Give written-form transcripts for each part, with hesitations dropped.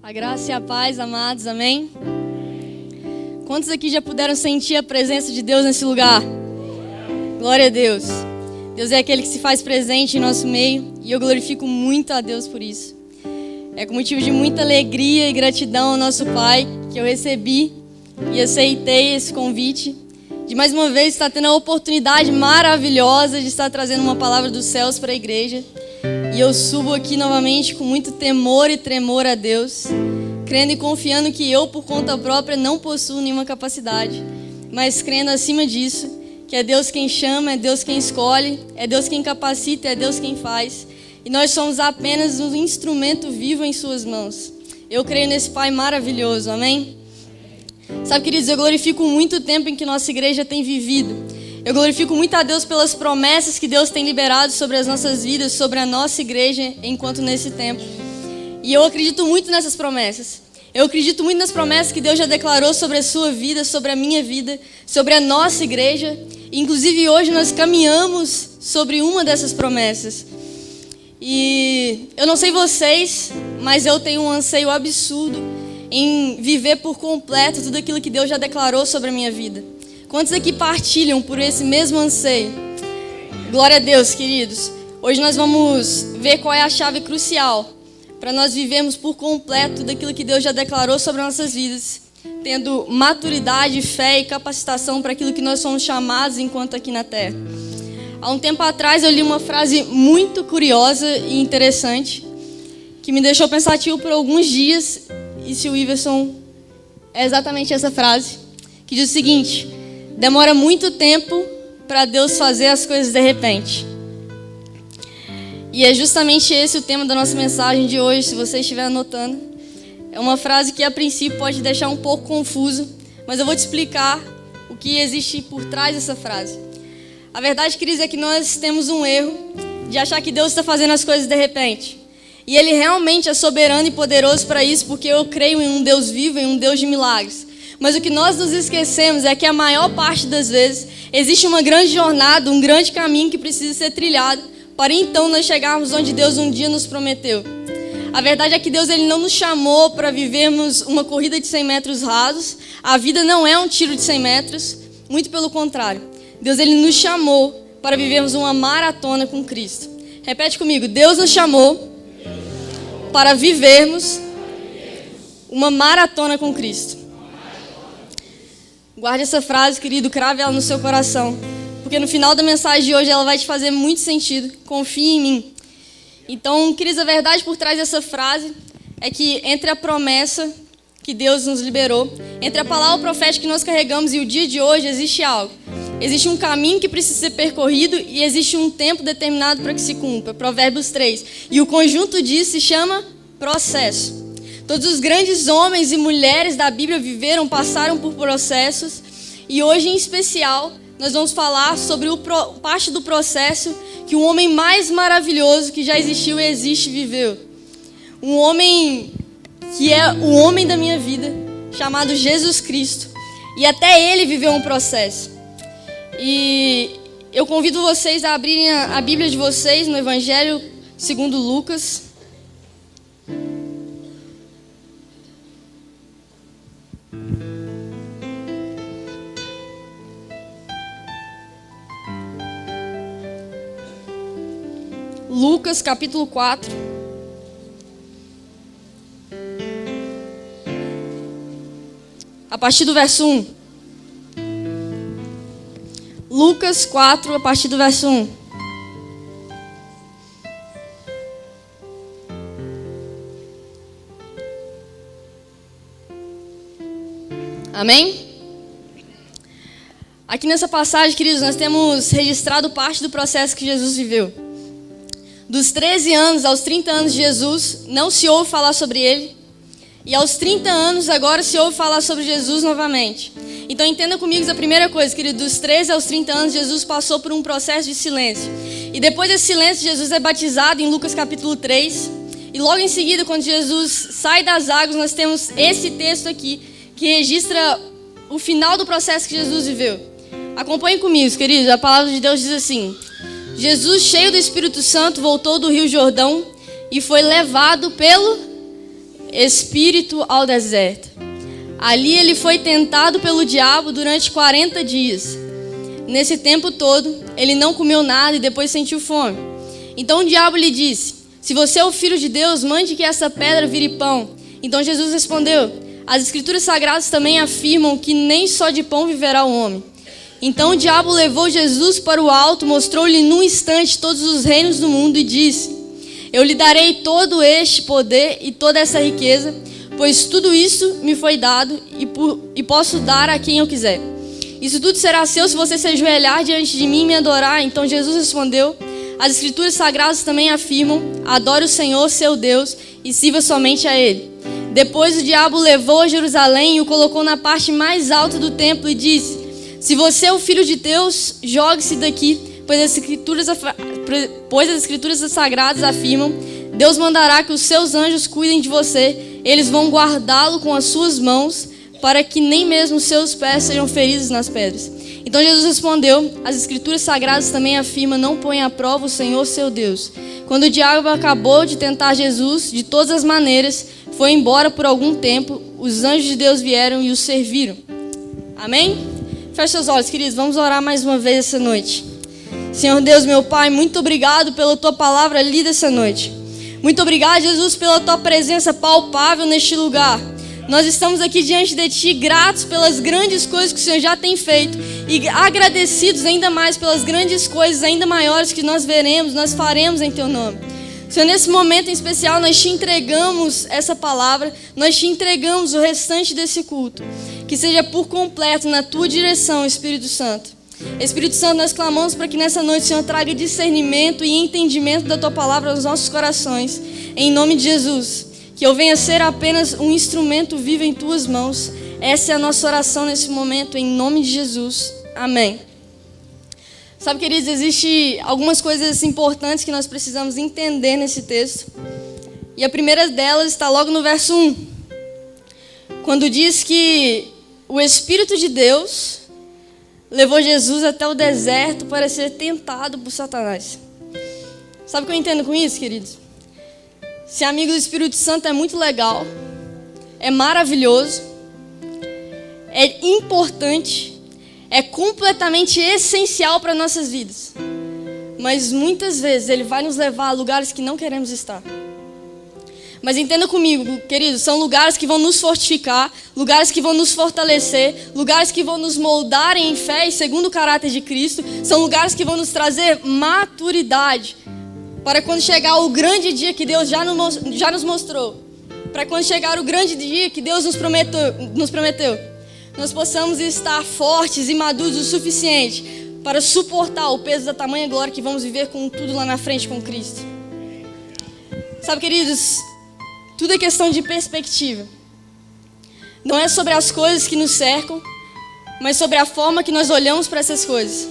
A graça e a paz, amados, amém? Quantos aqui já puderam sentir a presença de Deus nesse lugar? Glória a Deus. Deus é aquele que se faz presente em nosso meio e eu glorifico muito a Deus por isso. É com motivo de muita alegria e gratidão ao nosso Pai que eu recebi e aceitei esse convite de mais uma vez estar tendo a oportunidade maravilhosa de estar trazendo uma palavra dos céus para a igreja. E eu subo aqui novamente com muito temor e tremor a Deus, crendo e confiando que eu, por conta própria, não possuo nenhuma capacidade, mas crendo acima disso, que é Deus quem chama, é Deus quem escolhe, é Deus quem capacita, é Deus quem faz. E nós somos apenas um instrumento vivo em suas mãos. Eu creio nesse Pai maravilhoso, amém? Sabe, queridos, eu glorifico muito o tempo em que nossa igreja tem vivido. Eu glorifico muito a Deus pelas promessas que Deus tem liberado sobre as nossas vidas, sobre a nossa igreja, enquanto nesse tempo. E eu acredito muito nessas promessas. Eu acredito muito nas promessas que Deus já declarou sobre a sua vida, sobre a minha vida, sobre a nossa igreja. Inclusive hoje nós caminhamos sobre uma dessas promessas. E eu não sei vocês, mas eu tenho um anseio absurdo em viver por completo tudo aquilo que Deus já declarou sobre a minha vida. Quantos aqui partilham por esse mesmo anseio? Glória a Deus, queridos. Hoje nós vamos ver qual é a chave crucial para nós vivermos por completo tudo aquilo que Deus já declarou sobre as nossas vidas, tendo maturidade, fé e capacitação para aquilo que nós somos chamados enquanto aqui na Terra. Há um tempo atrás eu li uma frase muito curiosa e interessante que me deixou pensativo por alguns dias, e se o Iverson é exatamente essa frase, que diz o seguinte: demora muito tempo para Deus fazer as coisas de repente. E é justamente esse o tema da nossa mensagem de hoje, se você estiver anotando. É uma frase que a princípio pode deixar um pouco confuso, mas eu vou te explicar o que existe por trás dessa frase. A verdade, queridos, é que nós temos um erro de achar que Deus está fazendo as coisas de repente. E Ele realmente é soberano e poderoso para isso, porque eu creio em um Deus vivo, em um Deus de milagres. Mas o que nós nos esquecemos é que a maior parte das vezes existe uma grande jornada, um grande caminho que precisa ser trilhado para então nós chegarmos onde Deus um dia nos prometeu. A verdade é que Deus ele não nos chamou para vivermos uma corrida de 100 metros rasos. A vida não é um tiro de 100 metros, muito pelo contrário. Deus ele nos chamou para vivermos uma maratona com Cristo. Repete comigo: Deus nos chamou para vivermos uma maratona com Cristo. Guarde essa frase, querido, crave ela no seu coração, porque no final da mensagem de hoje ela vai te fazer muito sentido. Confie em mim. Então, queridos, a verdade por trás dessa frase é que entre a promessa que Deus nos liberou, entre a palavra profética que nós carregamos e o dia de hoje, existe algo. Existe um caminho que precisa ser percorrido e existe um tempo determinado para que se cumpra. Provérbios 3. E o conjunto disso se chama processo. Todos os grandes homens e mulheres da Bíblia viveram, passaram por processos. E hoje, em especial, nós vamos falar sobre parte do processo que o homem mais maravilhoso que já existiu e existe viveu. Um homem que é o homem da minha vida, chamado Jesus Cristo. E até ele viveu um processo. E eu convido vocês a abrirem a Bíblia de vocês no Evangelho segundo Lucas. Lucas capítulo 4. A partir do verso 1. Lucas 4, a partir do verso 1. Amém? Aqui nessa passagem, queridos, nós temos registrado parte do processo que Jesus viveu. Dos 13 anos aos 30 anos de Jesus, não se ouve falar sobre ele. E aos 30 anos, agora se ouve falar sobre Jesus novamente. Então entenda comigo a primeira coisa, querido. Dos 13 aos 30 anos, Jesus passou por um processo de silêncio. E depois desse silêncio, Jesus é batizado em Lucas capítulo 3. E logo em seguida, quando Jesus sai das águas, nós temos esse texto aqui, que registra o final do processo que Jesus viveu. Acompanhem comigo, queridos. A palavra de Deus diz assim: Jesus, cheio do Espírito Santo, voltou do Rio Jordão e foi levado pelo espírito ao deserto. Ali ele foi tentado pelo diabo durante 40 dias. Nesse tempo todo, ele não comeu nada e depois sentiu fome. Então o diabo lhe disse: se você é o filho de Deus, mande que essa pedra vire pão. Então Jesus respondeu: as escrituras sagradas também afirmam que nem só de pão viverá o homem. Então o diabo levou Jesus para o alto, mostrou-lhe num instante todos os reinos do mundo e disse: eu lhe darei todo este poder e toda essa riqueza, pois tudo isso me foi dado e posso dar a quem eu quiser. Isso tudo será seu se você se ajoelhar diante de mim e me adorar. Então Jesus respondeu: as escrituras sagradas também afirmam: adore o Senhor, seu Deus, e sirva somente a Ele. Depois o diabo levou a Jerusalém e o colocou na parte mais alta do templo e disse: se você é o filho de Deus, jogue-se daqui, pois as escrituras sagradas afirmam: Deus mandará que os seus anjos cuidem de você, eles vão guardá-lo com as suas mãos, para que nem mesmo os seus pés sejam feridos nas pedras. Então Jesus respondeu: as escrituras sagradas também afirmam: não põe à prova o Senhor seu Deus. Quando o diabo acabou de tentar Jesus de todas as maneiras, foi embora por algum tempo, os anjos de Deus vieram e o serviram. Amém? Feche seus olhos, queridos, vamos orar mais uma vez essa noite. Senhor Deus, meu Pai, muito obrigado pela Tua palavra lida essa noite. Muito obrigado, Jesus, pela Tua presença palpável neste lugar. Nós estamos aqui diante de Ti, gratos pelas grandes coisas que o Senhor já tem feito e agradecidos ainda mais pelas grandes coisas ainda maiores que nós veremos, nós faremos em Teu nome. Senhor, nesse momento em especial, nós Te entregamos essa palavra, nós Te entregamos o restante desse culto. Que seja por completo na Tua direção, Espírito Santo. Espírito Santo, nós clamamos para que nessa noite o Senhor traga discernimento e entendimento da Tua palavra aos nossos corações. Em nome de Jesus. Que eu venha ser apenas um instrumento vivo em Tuas mãos. Essa é a nossa oração nesse momento, em nome de Jesus. Amém. Sabe, queridos, existem algumas coisas importantes que nós precisamos entender nesse texto. E a primeira delas está logo no verso 1. Quando diz que o Espírito de Deus levou Jesus até o deserto para ser tentado por Satanás. Sabe o que eu entendo com isso, queridos? Ser amigo do Espírito Santo é muito legal, é maravilhoso, é importante, é completamente essencial para nossas vidas. Mas muitas vezes ele vai nos levar a lugares que não queremos estar. Mas entenda comigo, queridos, são lugares que vão nos fortificar, lugares que vão nos fortalecer, lugares que vão nos moldar em fé e segundo o caráter de Cristo, são lugares que vão nos trazer maturidade, para quando chegar o grande dia que Deus já nos mostrou, para quando chegar o grande dia que Deus nos prometeu, nós possamos estar fortes e maduros o suficiente para suportar o peso da tamanha glória que vamos viver com tudo lá na frente com Cristo. Sabe, queridos, tudo é questão de perspectiva. Não é sobre as coisas que nos cercam, mas sobre a forma que nós olhamos para essas coisas.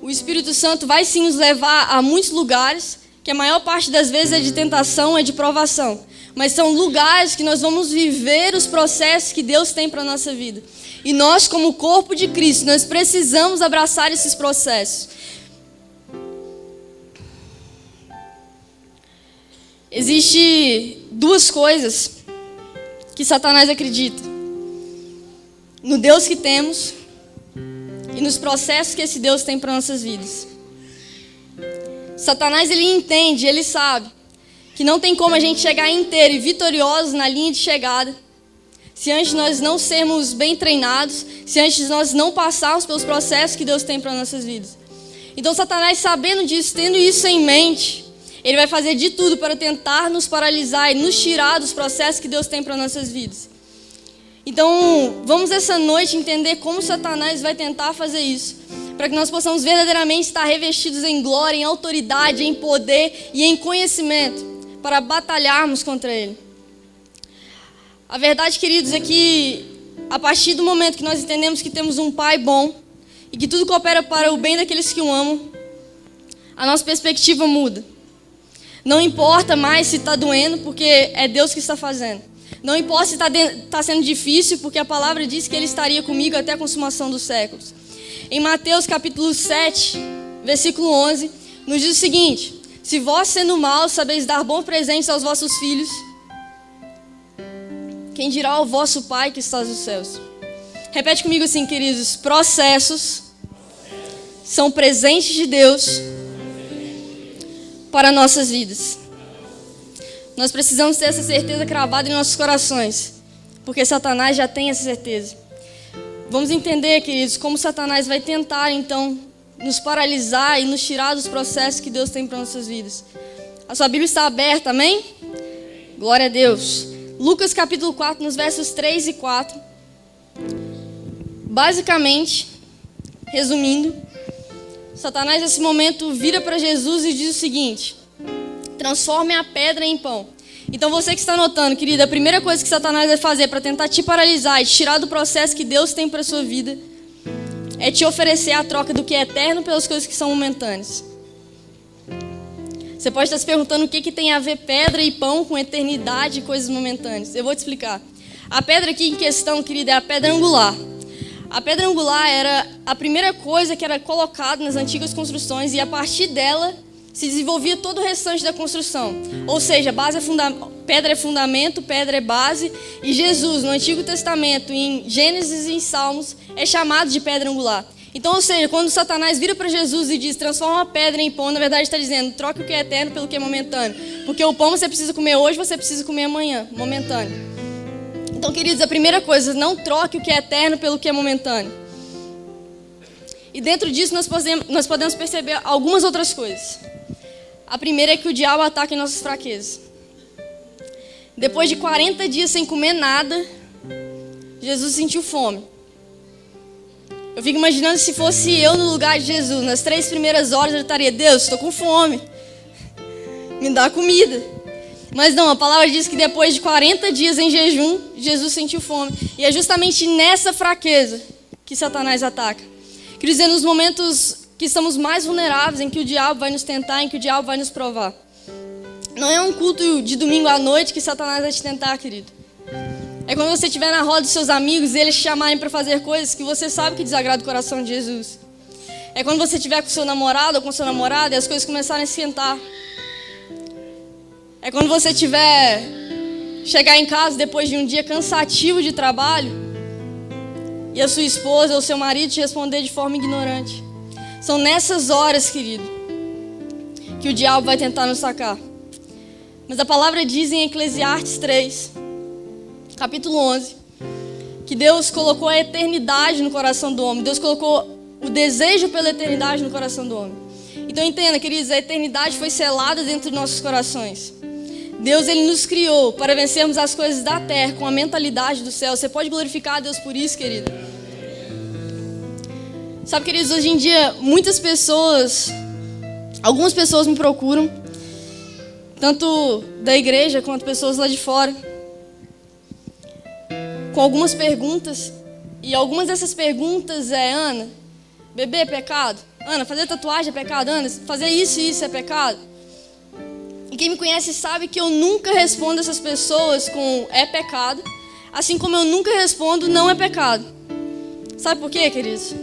O Espírito Santo vai sim nos levar a muitos lugares, que a maior parte das vezes é de tentação, é de provação. Mas são lugares que nós vamos viver os processos que Deus tem para a nossa vida. E nós, como corpo de Cristo, nós precisamos abraçar esses processos. Existem duas coisas que Satanás acredita: no Deus que temos e nos processos que esse Deus tem para nossas vidas. Satanás, ele entende, ele sabe que não tem como a gente chegar inteiro e vitoriosos na linha de chegada se antes nós não sermos bem treinados, se antes nós não passarmos pelos processos que Deus tem para nossas vidas. Então Satanás, sabendo disso, tendo isso em mente, ele vai fazer de tudo para tentar nos paralisar e nos tirar dos processos que Deus tem para nossas vidas. Então, vamos essa noite entender como Satanás vai tentar fazer isso, para que nós possamos verdadeiramente estar revestidos em glória, em autoridade, em poder e em conhecimento, para batalharmos contra ele. A verdade, queridos, é que a partir do momento que nós entendemos que temos um Pai bom e que tudo coopera para o bem daqueles que o amam, a nossa perspectiva muda. Não importa mais se está doendo, porque é Deus que está fazendo. Não importa se está sendo difícil, porque a palavra diz que Ele estaria comigo até a consumação dos séculos. Em Mateus capítulo 7, versículo 11, nos diz o seguinte: se vós, sendo maus, sabeis dar bons presentes aos vossos filhos, quem dirá ao vosso Pai que está nos céus? Repete comigo assim, queridos. Processos são presentes de Deus para nossas vidas. Nós precisamos ter essa certeza cravada em nossos corações, porque Satanás já tem essa certeza. Vamos entender, queridos, como Satanás vai tentar, então, nos paralisar e nos tirar dos processos que Deus tem para nossas vidas. A sua Bíblia está aberta, amém? Glória a Deus. Lucas capítulo 4, nos versos 3 e 4. Basicamente, resumindo, Satanás nesse momento vira para Jesus e diz o seguinte: transforme a pedra em pão. Então você que está notando, querida, a primeira coisa que Satanás vai fazer para tentar te paralisar e te tirar do processo que Deus tem para a sua vida é te oferecer a troca do que é eterno pelas coisas que são momentâneas. Você pode estar se perguntando o que tem a ver pedra e pão com eternidade e coisas momentâneas. Eu vou te explicar. A pedra aqui em questão, querida, é a pedra angular. A pedra angular era a primeira coisa que era colocada nas antigas construções e a partir dela se desenvolvia todo o restante da construção. Ou seja, pedra é fundamento, pedra é base. E Jesus, no Antigo Testamento, em Gênesis e em Salmos, é chamado de pedra angular. Então, ou seja, quando Satanás vira para Jesus e diz, transforma a pedra em pão, na verdade está dizendo, troque o que é eterno pelo que é momentâneo. Porque o pão você precisa comer hoje, você precisa comer amanhã, momentâneo. Então, queridos, a primeira coisa, não troque o que é eterno pelo que é momentâneo. E dentro disso nós podemos perceber algumas outras coisas. A primeira é que o diabo ataca em nossas fraquezas. Depois de 40 dias sem comer nada, Jesus sentiu fome. Eu fico imaginando se fosse eu no lugar de Jesus. Nas 3 primeiras horas eu estaria, Deus, estou com fome. Me dá comida. Mas não, a palavra diz que depois de 40 dias em jejum, Jesus sentiu fome. E é justamente nessa fraqueza que Satanás ataca. Quer dizer, nos momentos que estamos mais vulneráveis, em que o diabo vai nos tentar, em que o diabo vai nos provar. Não é um culto de domingo à noite que Satanás vai te tentar, querido. É quando você estiver na roda dos seus amigos e eles te chamarem para fazer coisas que você sabe que desagrada o coração de Jesus. É quando você estiver com seu namorado ou com sua namorada e as coisas começarem a esquentar. É quando você chegar em casa depois de um dia cansativo de trabalho e a sua esposa ou seu marido te responder de forma ignorante. São nessas horas, querido, que o diabo vai tentar nos sacar. Mas a palavra diz em Eclesiastes 3, capítulo 11, que Deus colocou a eternidade no coração do homem. Deus colocou o desejo pela eternidade no coração do homem. Então entenda, queridos, a eternidade foi selada dentro dos nossos corações. Deus, Ele nos criou para vencermos as coisas da terra com a mentalidade do céu. Você pode glorificar a Deus por isso, querido? Sabe, queridos, hoje em dia, algumas pessoas me procuram, tanto da igreja quanto pessoas lá de fora, com algumas perguntas. E algumas dessas perguntas Ana, beber é pecado? Ana, fazer tatuagem é pecado? Ana, fazer isso e isso é pecado? E quem me conhece sabe que eu nunca respondo essas pessoas com é pecado, assim como eu nunca respondo não é pecado. Sabe por quê, queridos?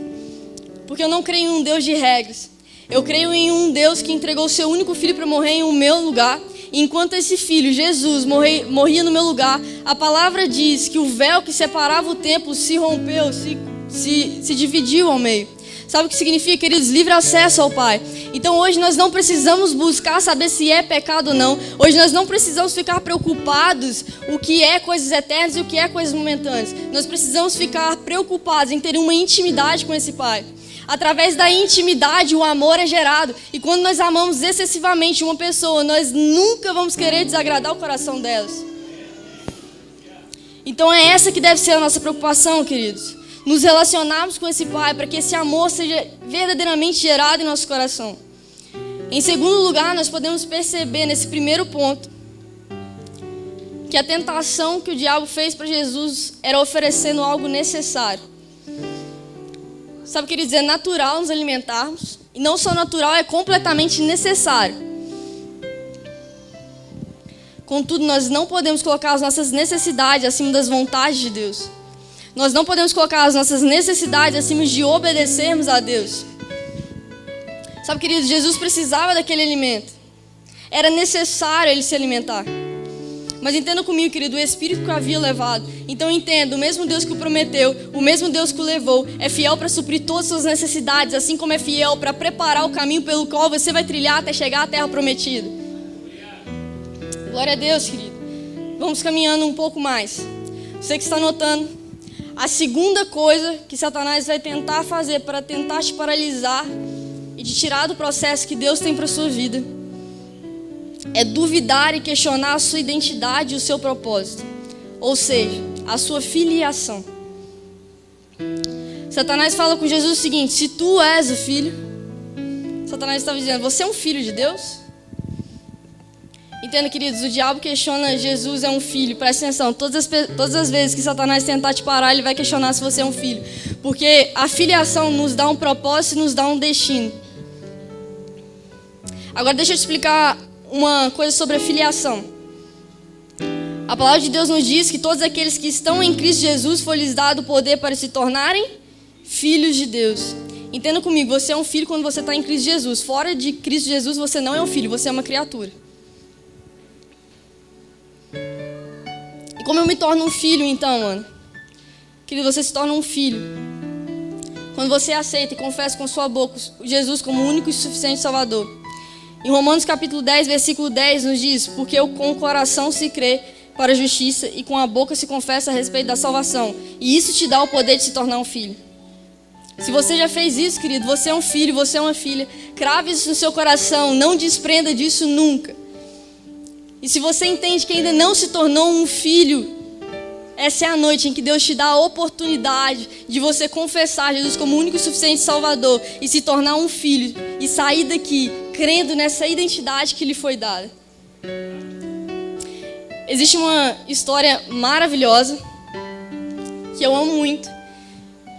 Porque eu não creio em um Deus de regras. Eu creio em um Deus que entregou o seu único filho para morrer em o meu lugar. E enquanto esse filho, Jesus, morria no meu lugar, a palavra diz que o véu que separava o templo se rompeu, se dividiu ao meio. Sabe o que significa, queridos? Livre acesso ao Pai. Então hoje nós não precisamos buscar saber se é pecado ou não. Hoje nós não precisamos ficar preocupados o que é coisas eternas e o que é coisas momentâneas. Nós precisamos ficar preocupados em ter uma intimidade com esse Pai. Através da intimidade, o amor é gerado. E quando nós amamos excessivamente uma pessoa, nós nunca vamos querer desagradar o coração delas. Então é essa que deve ser a nossa preocupação, queridos. Nos relacionarmos com esse Pai para que esse amor seja verdadeiramente gerado em nosso coração. Em segundo lugar, nós podemos perceber nesse primeiro ponto que a tentação que o diabo fez para Jesus era oferecendo algo necessário. Sabe o que quer dizer? É natural nos alimentarmos. E não só natural, é completamente necessário. Contudo, nós não podemos colocar as nossas necessidades acima das vontades de Deus. Nós não podemos colocar as nossas necessidades acima de obedecermos a Deus. Sabe, queridos, Jesus precisava daquele alimento. Era necessário ele se alimentar. Mas entenda comigo, querido, o Espírito que o havia levado. Então entenda, o mesmo Deus que o prometeu, o mesmo Deus que o levou, é fiel para suprir todas as suas necessidades, assim como é fiel para preparar o caminho pelo qual você vai trilhar até chegar à terra prometida. Glória a Deus, querido. Vamos caminhando um pouco mais. Você que está notando, a segunda coisa que Satanás vai tentar fazer para tentar te paralisar e te tirar do processo que Deus tem para a sua vida é duvidar e questionar a sua identidade e o seu propósito. Ou seja, a sua filiação. Satanás fala com Jesus o seguinte: se tu és o filho, Satanás estava dizendo, você é um filho de Deus? Entenda, queridos, o diabo questiona Jesus é um filho. Presta atenção, todas as vezes que Satanás tentar te parar, ele vai questionar se você é um filho. Porque a filiação nos dá um propósito e nos dá um destino. Agora deixa eu te explicar uma coisa sobre a filiação. A palavra de Deus nos diz que todos aqueles que estão em Cristo Jesus foi-lhes dado o poder para se tornarem filhos de Deus. Entenda comigo, você é um filho quando você está em Cristo Jesus. Fora de Cristo Jesus você não é um filho, você é uma criatura. E como eu me torno um filho então, mano? Querido, você se torna um filho quando você aceita e confessa com sua boca Jesus como o único e suficiente Salvador. Em Romanos capítulo 10, versículo 10 nos diz: porque com o coração se crê para a justiça e com a boca se confessa a respeito da salvação. E isso te dá o poder de se tornar um filho. Se você já fez isso, querido, você é um filho, você é uma filha. Crave isso no seu coração, não desprenda disso nunca. E se você entende que ainda não se tornou um filho, essa é a noite em que Deus te dá a oportunidade de você confessar Jesus como o único e suficiente Salvador e se tornar um filho e sair daqui crendo nessa identidade que lhe foi dada. Existe uma história maravilhosa que eu amo muito.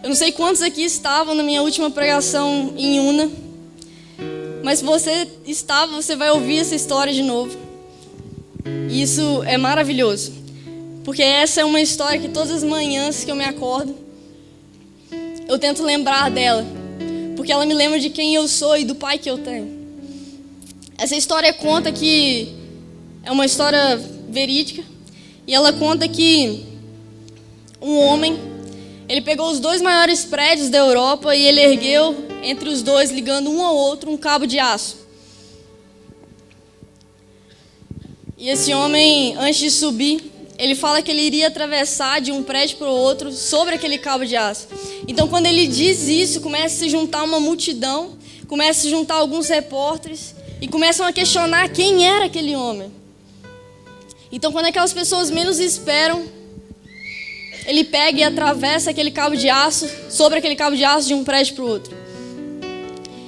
Eu não sei quantos aqui estavam na minha última pregação em Una, mas se você estava, você vai ouvir essa história de novo. E isso é maravilhoso, porque essa é uma história que todas as manhãs que eu me acordo, eu tento lembrar dela, porque ela me lembra de quem eu sou e do pai que eu tenho. Essa história conta que é uma história verídica, e ela conta que um homem, ele pegou os 2 maiores prédios da Europa e ele ergueu entre os dois, ligando um ao outro, um cabo de aço. E esse homem, antes de subir, ele fala que ele iria atravessar de um prédio para o outro sobre aquele cabo de aço. Então, quando ele diz isso, começa a se juntar uma multidão, começa a se juntar alguns repórteres e começam a questionar quem era aquele homem. Então, quando aquelas pessoas menos esperam, ele pega e atravessa aquele cabo de aço, sobre aquele cabo de aço de um prédio para o outro.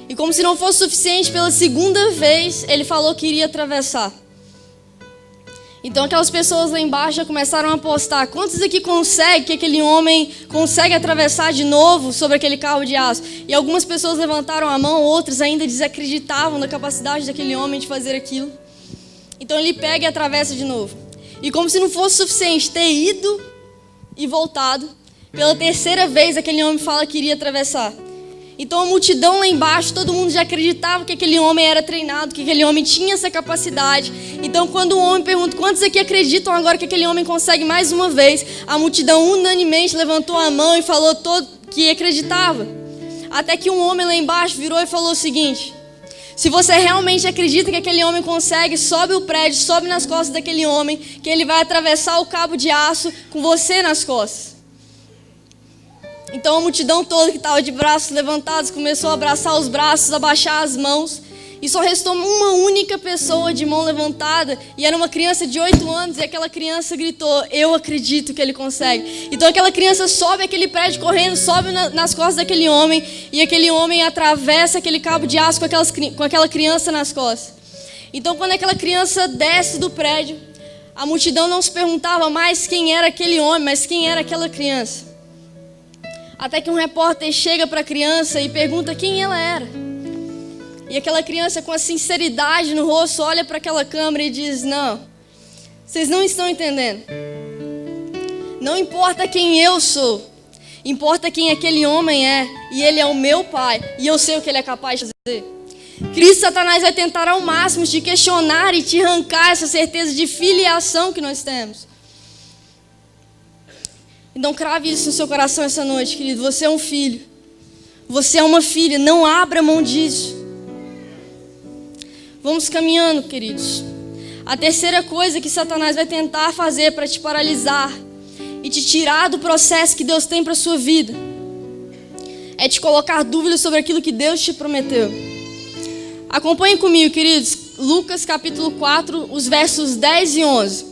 E como se não fosse suficiente, pela segunda vez, ele falou que iria atravessar. Então aquelas pessoas lá embaixo já começaram a apostar. Quantos aqui conseguem que aquele homem consegue atravessar de novo sobre aquele cabo de aço? E algumas pessoas levantaram a mão, outras ainda desacreditavam da capacidade daquele homem de fazer aquilo. Então ele pega e atravessa de novo. E como se não fosse suficiente ter ido e voltado, pela terceira vez aquele homem fala que iria atravessar. Então a multidão lá embaixo, todo mundo já acreditava que aquele homem era treinado, que aquele homem tinha essa capacidade. Então quando o homem pergunta, quantos aqui acreditam agora que aquele homem consegue mais uma vez? A multidão unanimemente levantou a mão e falou que acreditava. Até que um homem lá embaixo virou e falou o seguinte: se você realmente acredita que aquele homem consegue, sobe o prédio, sobe nas costas daquele homem, que ele vai atravessar o cabo de aço com você nas costas. Então a multidão toda que estava de braços levantados começou a abraçar os braços, abaixar as mãos. E só restou uma única pessoa de mão levantada. E era uma criança de 8 anos. E aquela criança gritou: eu acredito que ele consegue. Então aquela criança sobe aquele prédio correndo, sobe nas costas daquele homem. E aquele homem atravessa aquele cabo de aço com aquela criança nas costas. Então quando aquela criança desce do prédio, a multidão não se perguntava mais quem era aquele homem, mas quem era aquela criança. Até que um repórter chega para a criança e pergunta quem ela era. E aquela criança, com a sinceridade no rosto, olha para aquela câmera e diz: não, vocês não estão entendendo. Não importa quem eu sou, importa quem aquele homem é. E ele é o meu pai, e eu sei o que ele é capaz de fazer. Cristo, Satanás vai tentar ao máximo te questionar e te arrancar essa certeza de filiação que nós temos. Então crave isso no seu coração essa noite, querido. Você é um filho. Você é uma filha. Não abra mão disso. Vamos caminhando, queridos. A terceira coisa que Satanás vai tentar fazer para te paralisar e te tirar do processo que Deus tem para a sua vida é te colocar dúvidas sobre aquilo que Deus te prometeu. Acompanhem comigo, queridos. Lucas capítulo 4, os versos 10 e 11.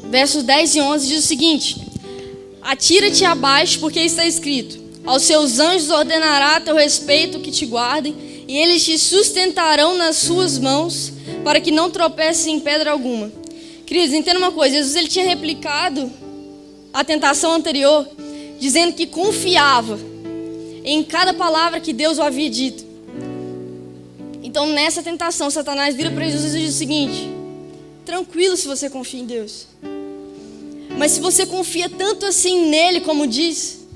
Versos 10 e 11 diz o seguinte: atira-te abaixo, porque está escrito: aos seus anjos ordenará a teu respeito que te guardem, e eles te sustentarão nas suas mãos, para que não tropeces em pedra alguma. Queridos, entenda uma coisa. Jesus ele tinha replicado a tentação anterior, dizendo que confiava em cada palavra que Deus o havia dito. Então nessa tentação, Satanás vira para Jesus e diz o seguinte: tranquilo se você confia em Deus. Mas se você confia tanto assim nele como diz,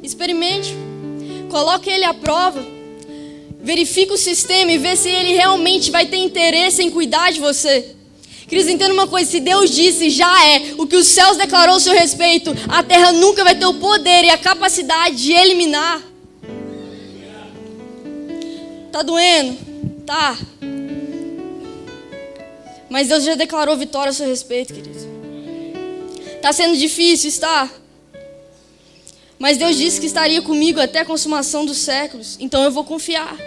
experimente. Coloque ele à prova. Verifique o sistema e vê se ele realmente vai ter interesse em cuidar de você. Queridos, entenda uma coisa. Se Deus disse, já é. O que os céus declarou a seu respeito, a terra nunca vai ter o poder e a capacidade de eliminar. Tá doendo? Tá. Mas Deus já declarou vitória a seu respeito, queridos. Está sendo difícil, está? Mas Deus disse que estaria comigo até a consumação dos séculos. Então eu vou confiar.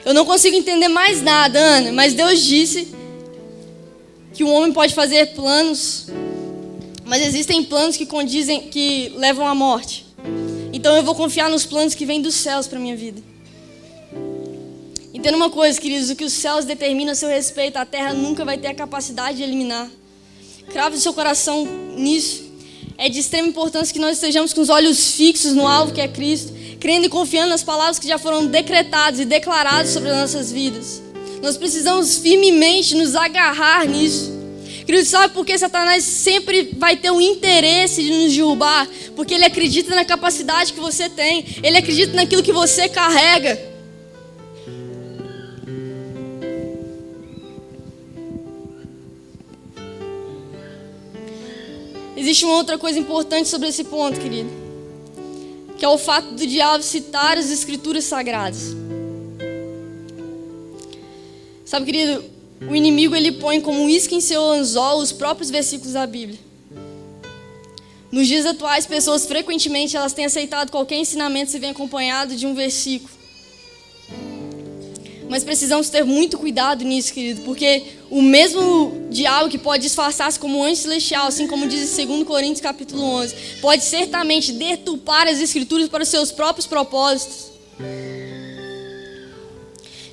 Eu não consigo entender mais nada, Ana. Mas Deus disse que o homem pode fazer planos. Mas existem planos que condizem, que levam à morte. Então eu vou confiar nos planos que vêm dos céus para a minha vida. Entenda uma coisa, queridos. O que os céus determinam a seu respeito, a terra nunca vai ter a capacidade de eliminar. Crave o seu coração nisso. É de extrema importância que nós estejamos com os olhos fixos no alvo que é Cristo, crendo e confiando nas palavras que já foram decretadas e declaradas sobre as nossas vidas. Nós precisamos firmemente nos agarrar nisso. Querido, sabe por que Satanás sempre vai ter um interesse de nos derrubar? Porque ele acredita na capacidade que você tem. Ele acredita naquilo que você carrega. Existe uma outra coisa importante sobre esse ponto, querido, que é o fato do diabo citar as escrituras sagradas. Sabe, querido, o inimigo ele põe como isca em seu anzol os próprios versículos da Bíblia. Nos dias atuais, pessoas frequentemente elas têm aceitado qualquer ensinamento se vem acompanhado de um versículo. Mas precisamos ter muito cuidado nisso, querido, porque o mesmo diabo que pode disfarçar-se como anjo celestial, assim como diz em 2 Coríntios capítulo 11, pode certamente deturpar as escrituras para os seus próprios propósitos.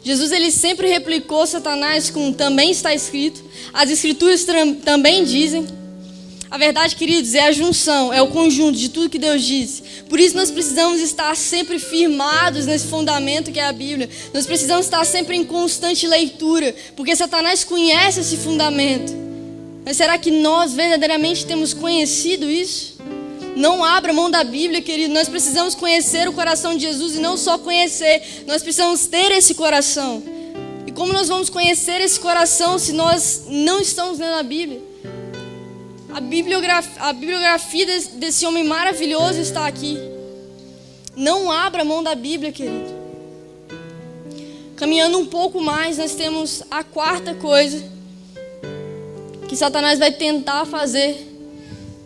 Jesus ele sempre replicou Satanás com também está escrito. As escrituras também dizem. A verdade, queridos, é a junção, é o conjunto de tudo que Deus disse. Por isso nós precisamos estar sempre firmados nesse fundamento que é a Bíblia. Nós precisamos estar sempre em constante leitura, porque Satanás conhece esse fundamento. Mas será que nós verdadeiramente temos conhecido isso? Não abra mão da Bíblia, querido. Nós precisamos conhecer o coração de Jesus e não só conhecer. Nós precisamos ter esse coração. E como nós vamos conhecer esse coração se nós não estamos lendo a Bíblia? A bibliografia desse homem maravilhoso está aqui. Não abra mão da Bíblia, querido. Caminhando um pouco mais, nós temos a quarta coisa que Satanás vai tentar fazer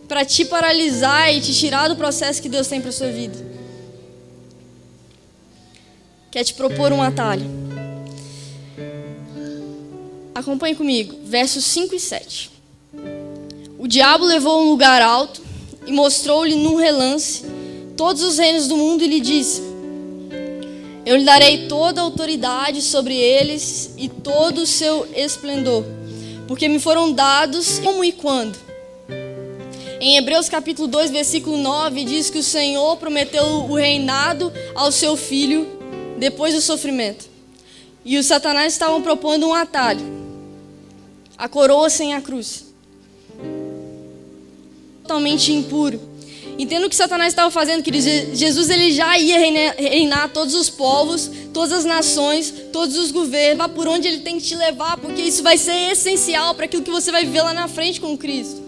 para te paralisar e te tirar do processo que Deus tem para a sua vida. Quer te propor um atalho. Acompanhe comigo, versos 5 e 7. O diabo levou a um lugar alto e mostrou-lhe num relance todos os reinos do mundo e lhe disse: eu lhe darei toda a autoridade sobre eles e todo o seu esplendor, porque me foram dados como e quando. Em Hebreus capítulo 2, versículo 9, diz que o Senhor prometeu o reinado ao seu filho depois do sofrimento. E os Satanás estavam propondo um atalho: a coroa sem a cruz. Totalmente impuro. Entenda o que Satanás estava fazendo, queridos. Jesus ele já ia reinar todos os povos, todas as nações, todos os governos, vá por onde ele tem que te levar, porque isso vai ser essencial para aquilo que você vai viver lá na frente com Cristo.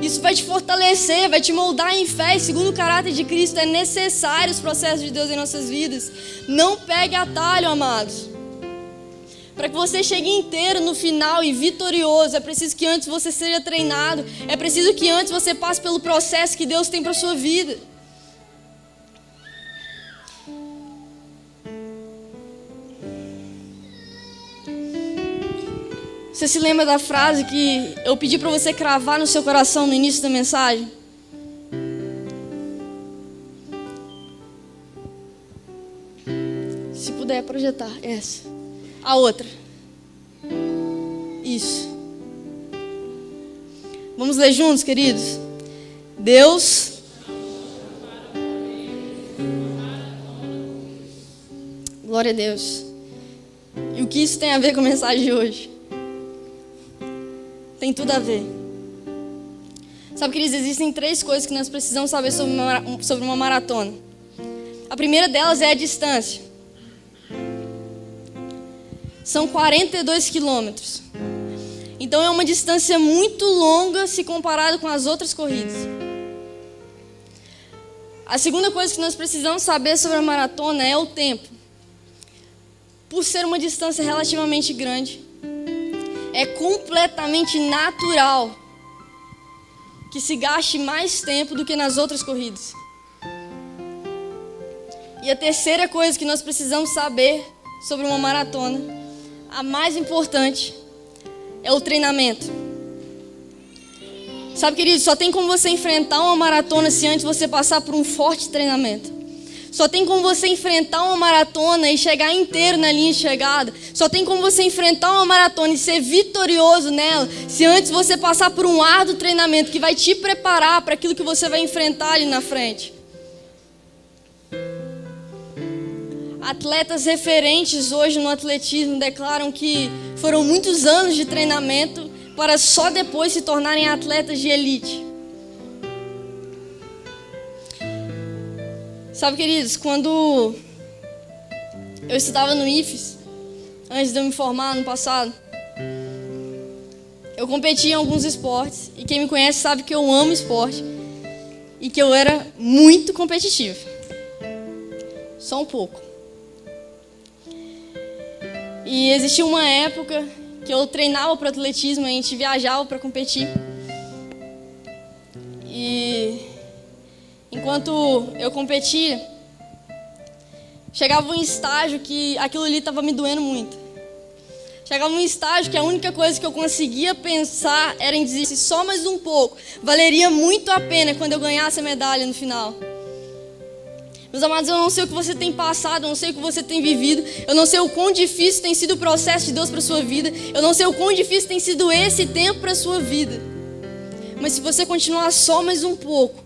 Isso vai te fortalecer, vai te moldar em fé, e segundo o caráter de Cristo é necessário os processos de Deus em nossas vidas. Não pegue atalho, amados. Para que você chegue inteiro no final e vitorioso, é preciso que antes você seja treinado, é preciso que antes você passe pelo processo que Deus tem para a sua vida. Você se lembra da frase que eu pedi para você cravar no seu coração no início da mensagem? Se puder projetar, essa. A outra. Isso. Vamos ler juntos, queridos? Deus. Glória a Deus. E o que isso tem a ver com a mensagem de hoje? Tem tudo a ver. Sabe, queridos, existem 3 coisas que nós precisamos saber sobre uma maratona. A primeira delas é a distância. São 42 quilômetros. Então é uma distância muito longa se comparado com as outras corridas. A segunda coisa que nós precisamos saber sobre a maratona é o tempo. Por ser uma distância relativamente grande, é completamente natural que se gaste mais tempo do que nas outras corridas. E a terceira coisa que nós precisamos saber sobre uma maratona, a mais importante, é o treinamento. Sabe, querido, só tem como você enfrentar uma maratona se antes você passar por um forte treinamento. Só tem como você enfrentar uma maratona e chegar inteiro na linha de chegada. Só tem como você enfrentar uma maratona e ser vitorioso nela se antes você passar por um árduo treinamento que vai te preparar para aquilo que você vai enfrentar ali na frente. Atletas referentes hoje no atletismo declaram que foram muitos anos de treinamento para só depois se tornarem atletas de elite. Sabe, queridos, quando eu estudava no IFES, antes de eu me formar no passado, eu competia em alguns esportes, e quem me conhece sabe que eu amo esporte e que eu era muito competitivo. Só um pouco. E existia uma época que eu treinava para atletismo, a gente viajava para competir. E enquanto eu competia, chegava um estágio que aquilo ali estava me doendo muito. Chegava um estágio que a única coisa que eu conseguia pensar era em dizer, se só mais um pouco, valeria muito a pena quando eu ganhasse a medalha no final. Meus amados, eu não sei o que você tem passado, eu não sei o que você tem vivido, eu não sei o quão difícil tem sido o processo de Deus para a sua vida, eu não sei o quão difícil tem sido esse tempo para a sua vida. Mas se você continuar só mais um pouco,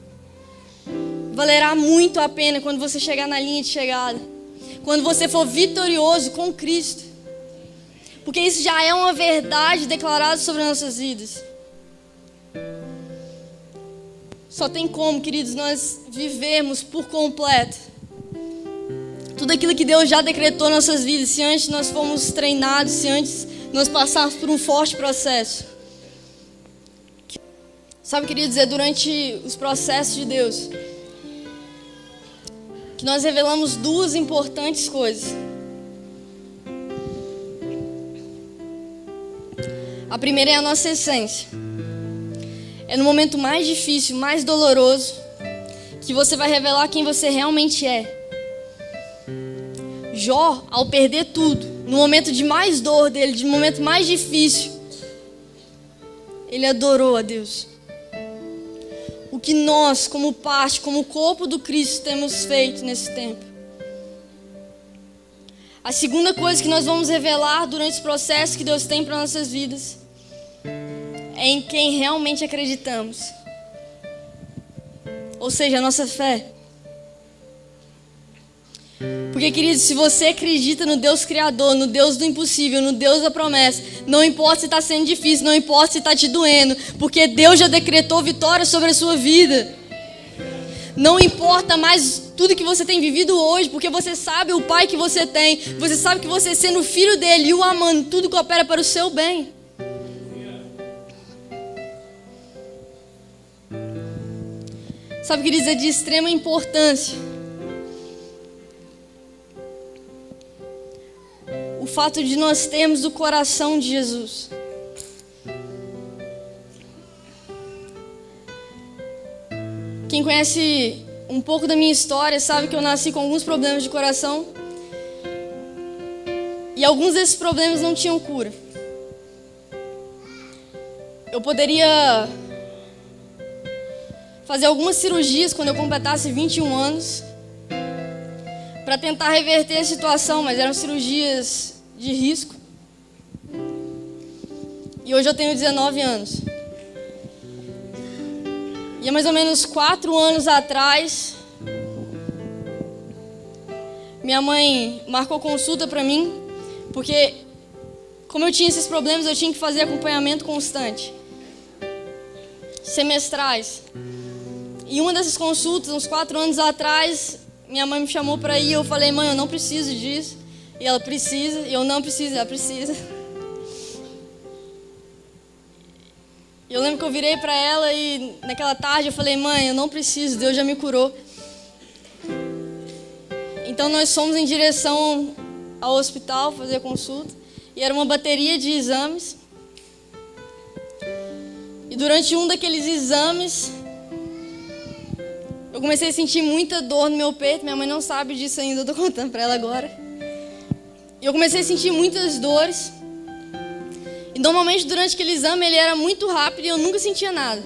valerá muito a pena quando você chegar na linha de chegada, quando você for vitorioso com Cristo, porque isso já é uma verdade declarada sobre nossas vidas. Só tem como, queridos, nós vivermos por completo tudo aquilo que Deus já decretou em nossas vidas, se antes nós fomos treinados, se antes nós passarmos por um forte processo. Sabe, queridos, é durante os processos de Deus que nós revelamos 2 importantes coisas. A primeira é a nossa essência. É no momento mais difícil, mais doloroso, que você vai revelar quem você realmente é. Jó, ao perder tudo, no momento de mais dor dele, de momento mais difícil, ele adorou a Deus. O que nós, como parte, como corpo do Cristo, temos feito nesse tempo. A segunda coisa que nós vamos revelar durante esse processo que Deus tem para nossas vidas é em quem realmente acreditamos. Ou seja, a nossa fé. Porque, queridos, se você acredita no Deus Criador, no Deus do impossível, no Deus da promessa, não importa se está sendo difícil, não importa se está te doendo, porque Deus já decretou vitória sobre a sua vida. Não importa mais tudo que você tem vivido hoje, porque você sabe o Pai que você tem. Você sabe que você sendo filho dele e o amando, tudo coopera para o seu bem. Sabe, queridos, é de extrema importância o fato de nós termos o coração de Jesus. Quem conhece um pouco da minha história sabe que eu nasci com alguns problemas de coração. E alguns desses problemas não tinham cura. Eu poderia fazer algumas cirurgias quando eu completasse 21 anos para tentar reverter a situação, mas eram cirurgias de risco. E hoje eu tenho 19 anos. E há mais ou menos 4 anos atrás, minha mãe marcou consulta para mim, porque como eu tinha esses problemas, eu tinha que fazer acompanhamento constante, semestrais. E uma dessas consultas, uns 4 anos atrás, minha mãe me chamou para ir, eu falei, mãe, eu não preciso disso. E ela precisa, e eu não preciso, ela precisa. Eu lembro que eu virei para ela e naquela tarde eu falei, mãe, eu não preciso, Deus já me curou. Então nós fomos em direção ao hospital fazer a consulta. E era uma bateria de exames. E durante um daqueles exames, eu comecei a sentir muita dor no meu peito. Minha mãe não sabe disso ainda, eu estou contando para ela agora. E eu comecei a sentir muitas dores. E normalmente durante aquele exame ele era muito rápido e eu nunca sentia nada.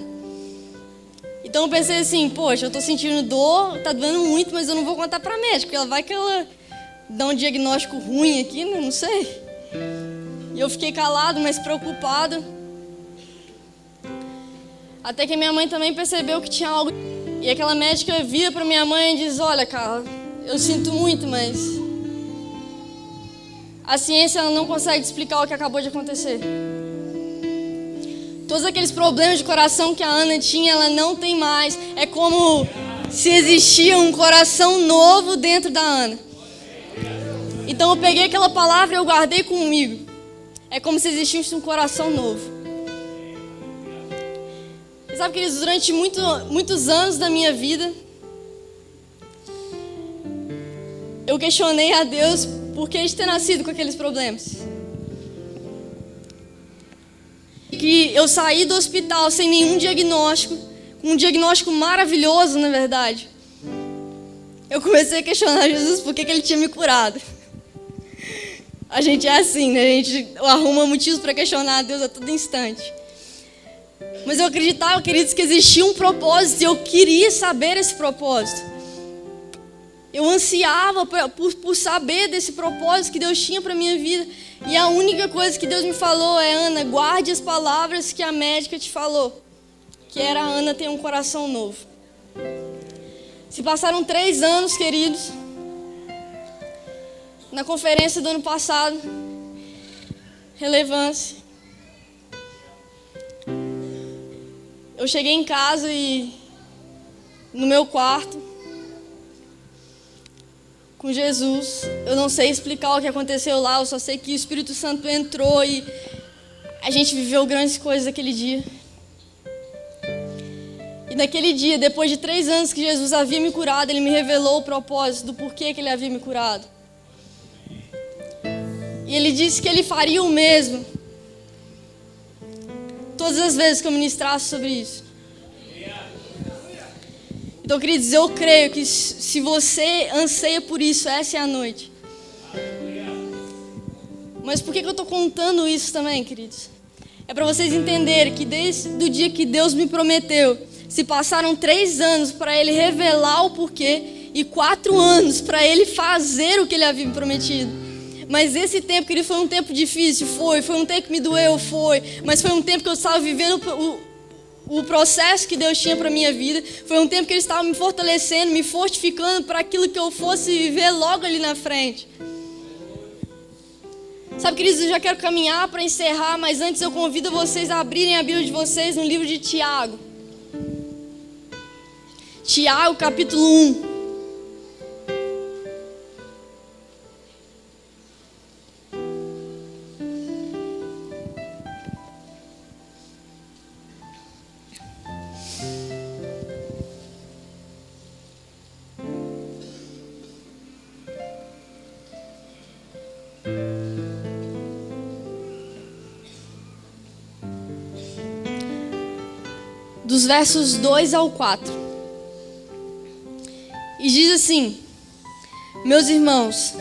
Então eu pensei assim, poxa, eu estou sentindo dor, está doendo muito, mas eu não vou contar para a médica, porque ela vai que ela dá um diagnóstico ruim aqui, né? Não sei. E eu fiquei calado, mas preocupado. Até que minha mãe também percebeu que tinha algo. E aquela médica vira para minha mãe e diz, olha, Carla, eu sinto muito, mas a ciência ela não consegue explicar o que acabou de acontecer. Todos aqueles problemas de coração que a Ana tinha, ela não tem mais. É como se existia um coração novo dentro da Ana. Então eu peguei aquela palavra e eu guardei comigo. É como se existisse um coração novo. E sabe, queridos, durante muitos anos da minha vida, eu questionei a Deus por que de ter nascido com aqueles problemas. Que eu saí do hospital sem nenhum diagnóstico, com um diagnóstico maravilhoso, na verdade. Eu comecei a questionar Jesus por que ele tinha me curado. A gente é assim, né? A gente arruma motivos para questionar a Deus a todo instante. Mas eu acreditava, queridos, que existia um propósito e eu queria saber esse propósito. Eu ansiava por saber desse propósito que Deus tinha para a minha vida. E a única coisa que Deus me falou é, Ana, guarde as palavras que a médica te falou. Que era a Ana ter um coração novo. Se passaram 3 anos, queridos. Na conferência do ano passado, relevância. Eu cheguei em casa e no meu quarto, com Jesus, eu não sei explicar o que aconteceu lá, eu só sei que o Espírito Santo entrou e a gente viveu grandes coisas naquele dia. E naquele dia, depois de 3 anos que Jesus havia me curado, Ele me revelou o propósito do porquê que Ele havia me curado. E Ele disse que Ele faria o mesmo todas as vezes que eu ministrasse sobre isso. Então, queridos, eu creio que se você anseia por isso, essa é a noite. Mas por que eu estou contando isso também, queridos? É para vocês entenderem que desde o dia que Deus me prometeu, se passaram 3 anos para Ele revelar o porquê e 4 anos para Ele fazer o que Ele havia me prometido. Mas esse tempo, querido, foi um tempo difícil, foi um tempo que me doeu, mas foi um tempo que eu estava vivendo o processo que Deus tinha para a minha vida. Foi um tempo que Ele estava me fortalecendo, me fortificando para aquilo que eu fosse viver logo ali na frente. Sabe, queridos, eu já quero caminhar para encerrar, mas antes eu convido vocês a abrirem a Bíblia de vocês no livro de Tiago. Tiago, capítulo 1. Dos versos 2 ao 4. E diz assim: meus irmãos,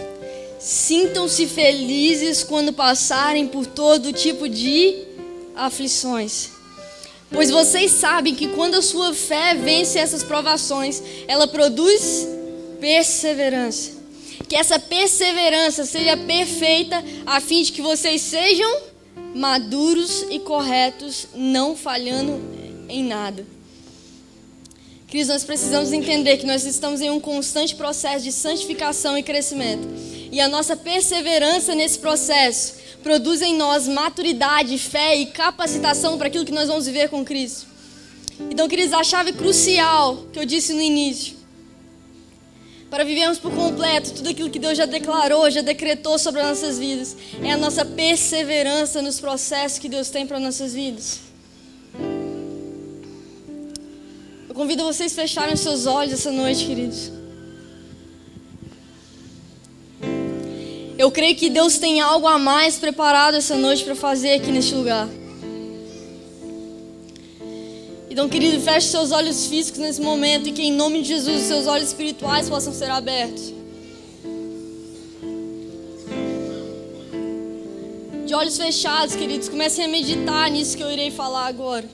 sintam-se felizes quando passarem por todo tipo de aflições. Pois vocês sabem que quando a sua fé vence essas provações, ela produz perseverança. Que essa perseverança seja perfeita, a fim de que vocês sejam maduros e corretos, não falhando em nada. Queridos, nós precisamos entender que nós estamos em um constante processo de santificação e crescimento. E a nossa perseverança nesse processo produz em nós maturidade, fé e capacitação para aquilo que nós vamos viver com Cristo. Então, queridos, a chave crucial que eu disse no início, para vivermos por completo tudo aquilo que Deus já declarou, já decretou sobre as nossas vidas, é a nossa perseverança nos processos que Deus tem para as nossas vidas. Eu convido vocês a fecharem os seus olhos essa noite, queridos. Eu creio que Deus tem algo a mais preparado essa noite para fazer aqui neste lugar. Então, querido, feche seus olhos físicos nesse momento e que em nome de Jesus os seus olhos espirituais possam ser abertos. De olhos fechados, queridos, comecem a meditar nisso que eu irei falar agora.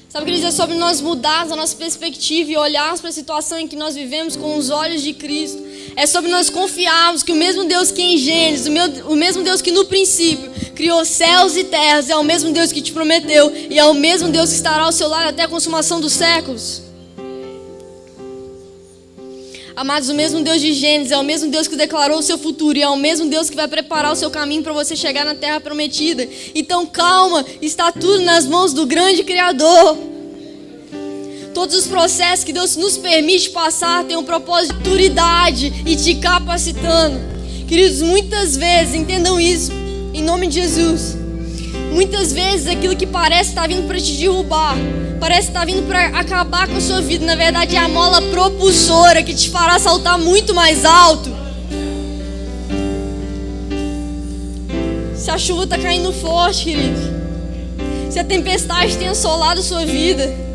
Sabe, queridos, é sobre nós mudarmos a nossa perspectiva e olharmos para a situação em que nós vivemos com os olhos de Cristo. É sobre nós confiarmos que o mesmo Deus que em Gênesis, o mesmo Deus que no princípio criou céus e terras, é o mesmo Deus que te prometeu e é o mesmo Deus que estará ao seu lado até a consumação dos séculos. Amados, o mesmo Deus de Gênesis é o mesmo Deus que declarou o seu futuro e é o mesmo Deus que vai preparar o seu caminho para você chegar na terra prometida. Então calma, está tudo nas mãos do grande Criador. Todos os processos que Deus nos permite passar têm um propósito de maturidade e te capacitando. Queridos, muitas vezes, entendam isso, em nome de Jesus, muitas vezes aquilo que parece estar vindo para te derrubar, parece estar vindo para acabar com a sua vida, na verdade é a mola propulsora que te fará saltar muito mais alto. Se a chuva está caindo forte, querido, se a tempestade tem assolado a sua vida,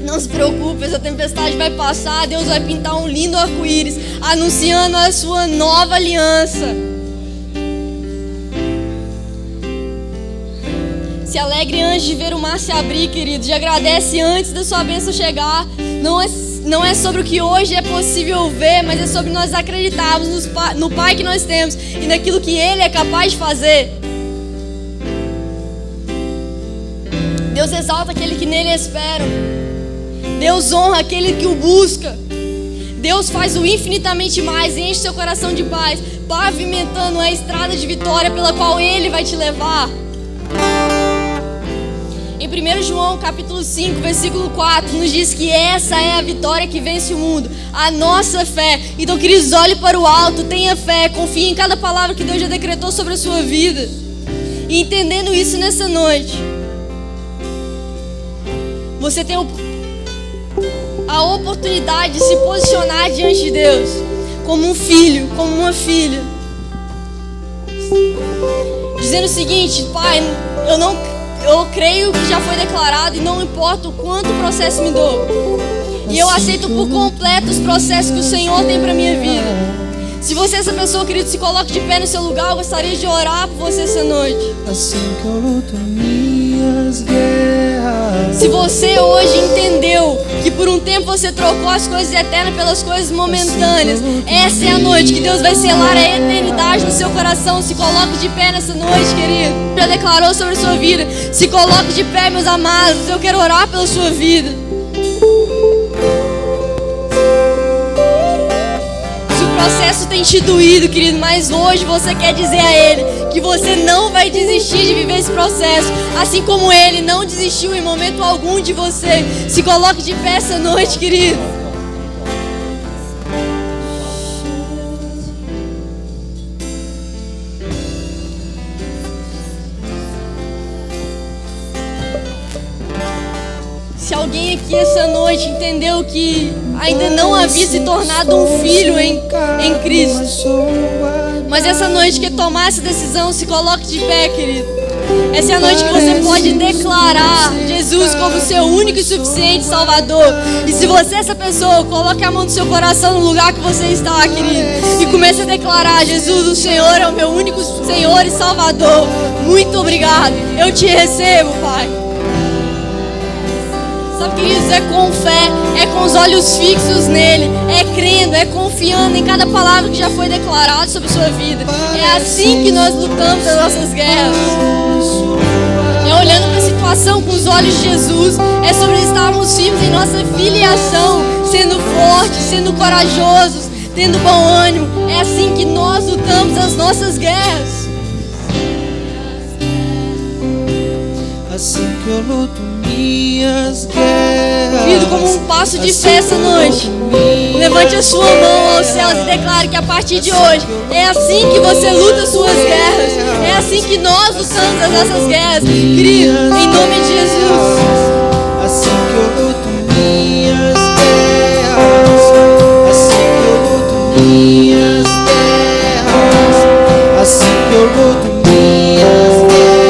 não se preocupe, essa tempestade vai passar, Deus vai pintar um lindo arco-íris, anunciando a sua nova aliança. Se alegre antes de ver o mar se abrir, querido. Já agradece antes da sua bênção chegar. Não é sobre o que hoje é possível ver, mas é sobre nós acreditarmos no Pai que nós temos e naquilo que Ele é capaz de fazer. Deus exalta aquele que nele espera. Deus honra aquele que o busca. Deus faz o infinitamente mais e enche seu coração de paz, pavimentando a estrada de vitória pela qual Ele vai te levar. Em 1 João capítulo 5, versículo 4, nos diz que essa é a vitória que vence o mundo, a nossa fé. Então, queridos, olhe para o alto, tenha fé, confie em cada palavra que Deus já decretou sobre a sua vida. E entendendo isso nessa noite, você tem a oportunidade de se posicionar diante de Deus como um filho, como uma filha, dizendo o seguinte: Pai, eu creio que já foi declarado e não importa o quanto o processo me dou. E eu aceito por completo os processos que o Senhor tem para minha vida. Se você é essa pessoa, querido, se coloque de pé no seu lugar. Eu gostaria de orar por você essa noite. Assim que eu luto minhas guerras. Se você hoje entendeu que por um tempo você trocou as coisas eternas pelas coisas momentâneas, essa é a noite que Deus vai selar a eternidade no seu coração. Se coloque de pé nessa noite, querido. Já declarou sobre a sua vida. Se coloque de pé, meus amados. Eu quero orar pela sua vida. Se o processo tem te doído, querido, mas hoje você quer dizer a Ele que você não vai desistir de viver esse processo, assim como Ele não desistiu em momento algum de você. Se coloque de pé essa noite, querido. Se alguém aqui essa noite entendeu que ainda não havia se tornado um filho em Cristo, mas essa noite quer tomar essa decisão, se coloque de pé, querido. Essa é a noite que você pode declarar Jesus como seu único e suficiente Salvador. E se você é essa pessoa, coloque a mão no seu coração no lugar que você está, querido, e comece a declarar: Jesus, o Senhor é o meu único Senhor e Salvador. Muito obrigado, eu te recebo, Pai. Sabe, queridos, é com fé, é com os olhos fixos nele, é crendo, é confiando em cada palavra que já foi declarada sobre sua vida. É assim que nós lutamos as nossas guerras. É olhando para a situação com os olhos de Jesus, é sobre estarmos firmes em nossa filiação, sendo fortes, sendo corajosos, tendo bom ânimo. É assim que nós lutamos as nossas guerras. Assim que eu luto minhas guerras. Querido, como um passo de fé essa noite, levante a sua mão aos céus e declare que a partir de hoje é assim que você luta suas guerras. É assim que nós lutamos as nossas guerras. Querido, em nome de Jesus. Assim que eu luto minhas guerras. Assim que eu luto minhas guerras. Assim que eu luto minhas guerras.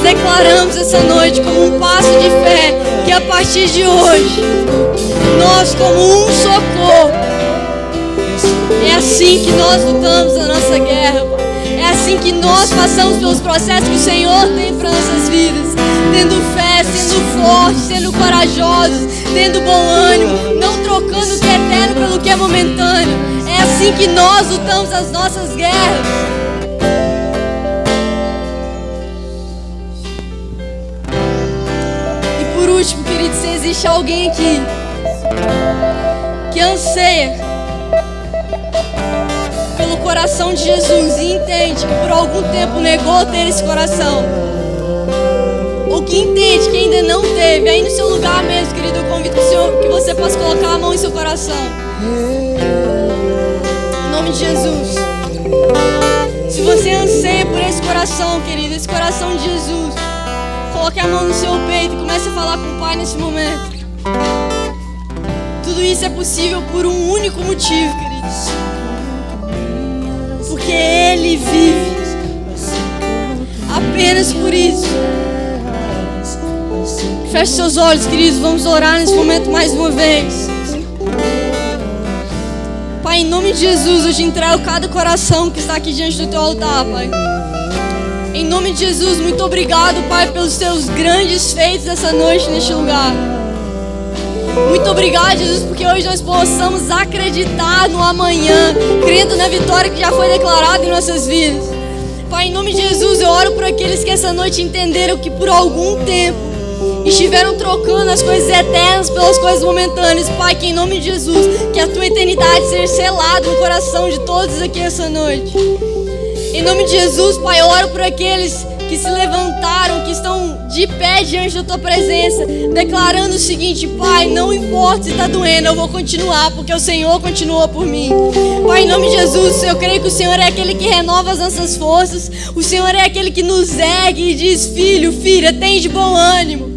Declaramos essa noite como um passo de fé que a partir de hoje nós, como um socorro, é assim que nós lutamos a nossa guerra, Pai. É assim que nós passamos pelos processos que o Senhor tem para nossas vidas, tendo fé, sendo fortes, sendo corajosos, tendo bom ânimo, não trocando o que é eterno pelo que é momentâneo. É assim que nós lutamos as nossas guerras. Por último, querido, se existe alguém aqui que anseia pelo coração de Jesus e entende que por algum tempo negou ter esse coração, ou que entende que ainda não teve, aí no seu lugar mesmo, querido, eu convido o Senhor que você possa colocar a mão em seu coração. Em nome de Jesus. Se você anseia por esse coração, querido, esse coração de Jesus, coloque a mão no seu peito e comece a falar com o Pai nesse momento. Tudo isso é possível por um único motivo, queridos. Porque Ele vive. Apenas por isso. Feche seus olhos, queridos. Vamos orar nesse momento mais uma vez. Pai, Pai, em nome de Jesus, eu te entrego cada coração que está aqui diante do teu altar, Pai. Em nome de Jesus, muito obrigado, Pai, pelos teus grandes feitos essa noite neste lugar. Muito obrigado, Jesus, porque hoje nós possamos acreditar no amanhã, crendo na vitória que já foi declarada em nossas vidas. Pai, em nome de Jesus, eu oro por aqueles que essa noite entenderam que por algum tempo estiveram trocando as coisas eternas pelas coisas momentâneas. Pai, que em nome de Jesus, que a tua eternidade seja selada no coração de todos aqui essa noite. Em nome de Jesus, Pai, eu oro por aqueles que se levantaram, que estão de pé diante da tua presença, declarando o seguinte: Pai, não importa se está doendo, eu vou continuar, porque o Senhor continuou por mim. Pai, em nome de Jesus, eu creio que o Senhor é aquele que renova as nossas forças, o Senhor é aquele que nos ergue e diz: filho, filha, tem de bom ânimo,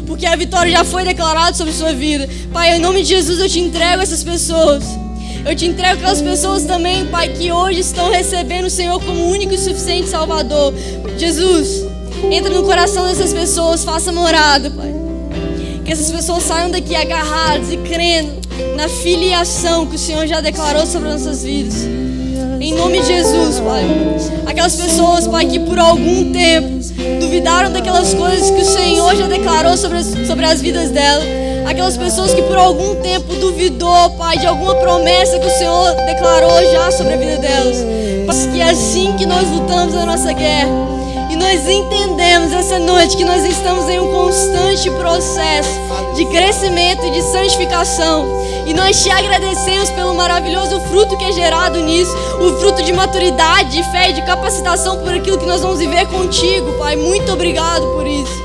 porque a vitória já foi declarada sobre a sua vida. Pai, em nome de Jesus, eu te entrego essas pessoas. Eu te entrego aquelas pessoas também, Pai, que hoje estão recebendo o Senhor como único e suficiente Salvador. Jesus, entra no coração dessas pessoas, faça morada, Pai. Que essas pessoas saiam daqui agarradas e crendo na filiação que o Senhor já declarou sobre as nossas vidas. Em nome de Jesus, Pai. Aquelas pessoas, Pai, que por algum tempo duvidaram daquelas coisas que o Senhor já declarou sobre as vidas delas. Aquelas pessoas que por algum tempo duvidou, Pai, de alguma promessa que o Senhor declarou já sobre a vida delas. Mas que é assim que nós lutamos a nossa guerra. E nós entendemos essa noite que nós estamos em um constante processo de crescimento e de santificação. E nós te agradecemos pelo maravilhoso fruto que é gerado nisso. O fruto de maturidade, de fé e de capacitação por aquilo que nós vamos viver contigo, Pai. Muito obrigado por isso.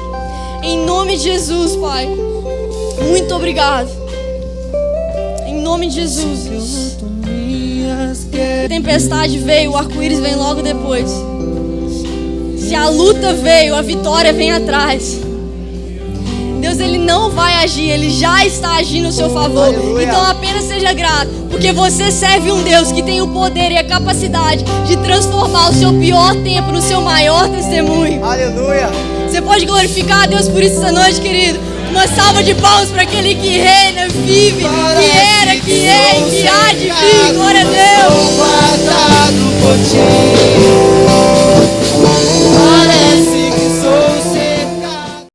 Em nome de Jesus, Pai. Muito obrigado. Em nome de Jesus, Deus. A tempestade veio, o arco-íris vem logo depois. Se a luta veio, a vitória vem atrás. Deus, Ele não vai agir, Ele já está agindo a seu favor. Aleluia. Então apenas seja grato, porque você serve um Deus que tem o poder e a capacidade de transformar o seu pior tempo no seu maior testemunho. Aleluia. Você pode glorificar a Deus por isso essa noite, querido. Uma salva de palmas para aquele que reina, vive, que era, que é e que há de vir. Glória a Deus.